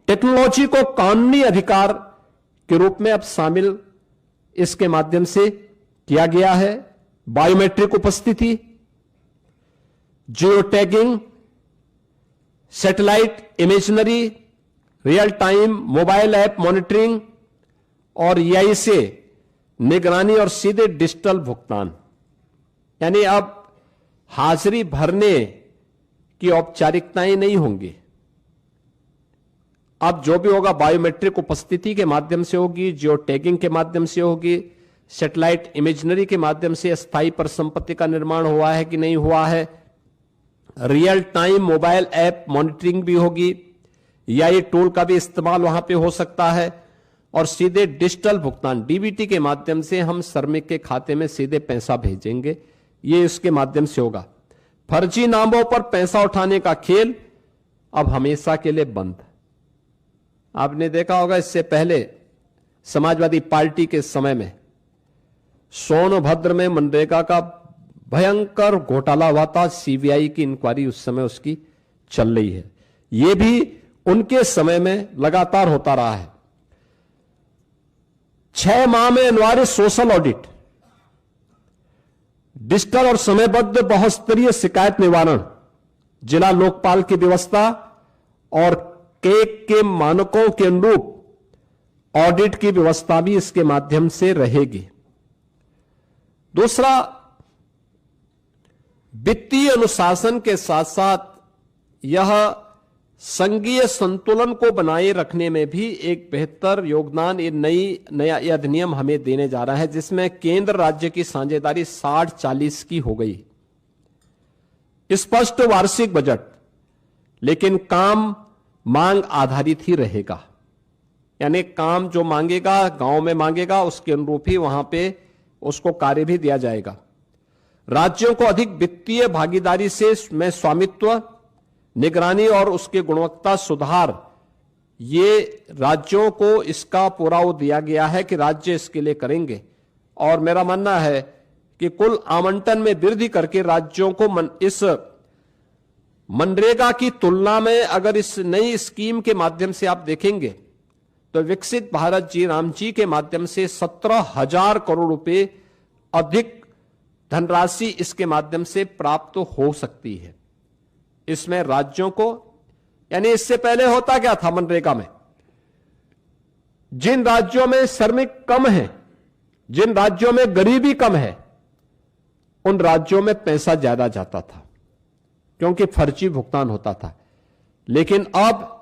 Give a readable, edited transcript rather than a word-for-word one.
Technology को कानूनी अधिकार के रूप में अब शामिल इसके माध्यम से किया गया है। बायोमेट्रिक उपस्थिति, geo tagging, satellite imaginary, real time mobile app monitoring और EI से निगरानी और सीधे डिजिटल भुगतान। यानी अब हाजिरी भरने की औपचारिकताएं नहीं होंगी। अब जो भी होगा बायोमेट्रिक उपस्थिति के माध्यम से होगी, जियो टैगिंग के माध्यम से होगी, सैटेलाइट इमेजनरी के माध्यम से स्थायी परिसंपत्ति का निर्माण हुआ है कि नहीं हुआ है, real time mobile app monitoring भी होगी, EI टूल का भी इस्तेमाल वहां पे हो सकता है, और सीधे डिजिटल भुगतान DBT के माध्यम से हम श्रमिक के खाते में सीधे पैसा भेजेंगे, ये इसके माध्यम से होगा। फर्जी नामों पर पैसा उठाने का खेल अब हमेशा के लिए बंद। आपने देखा होगा इससे पहले समाजवादी पार्टी के समय में सोनभद्र में मनरेगा का भयंकर घोटाला हुआ था। CBI की इंक्वायरी उस समय उसकी चल रही है। यह भी उनके समय में लगातार होता रहा है। 6 माह में अनिवार्य सोशल ऑडिट, डिजिटल और समयबद्ध बहुस्तरीय शिकायत निवारण, जिला लोकपाल की व्यवस्था और केक के मानकों के अनुरूप ऑडिट की व्यवस्था भी इसके माध्यम से रहेगी। दूसरा, वित्तीय अनुशासन के साथ साथ यह संघीय संतुलन को बनाए रखने में भी एक बेहतर योगदान नया अधिनियम हमें देने जा रहा है, जिसमें केंद्र राज्य की साझेदारी 60-40 की हो गई। स्पष्ट वार्षिक बजट, लेकिन काम मांग आधारित ही रहेगा। यानी काम जो मांगेगा, गांव में मांगेगा, उसके अनुरूप ही वहां पे उसको कार्य भी दिया जाएगा। राज्यों को अधिक वित्तीय भागीदारी से में स्वामित्व, निगरानी और उसके गुणवत्ता सुधार, ये राज्यों को इसका पूरा वो दिया गया है कि राज्य इसके लिए करेंगे। और मेरा मानना है कि कुल आवंटन में वृद्धि करके राज्यों को इस मनरेगा की तुलना में अगर इस नई स्कीम के माध्यम से आप देखेंगे तो विकसित भारत जी राम जी के माध्यम से 17,000 करोड़ रुपए अधिक धनराशि इसके माध्यम से प्राप्त हो सकती है। इसमें राज्यों को, यानी इससे पहले होता क्या था मनरेगा में, जिन राज्यों में श्रमिक कम है, जिन राज्यों में गरीबी कम है, उन राज्यों में पैसा ज्यादा जाता था क्योंकि फर्जी भुगतान होता था। लेकिन अब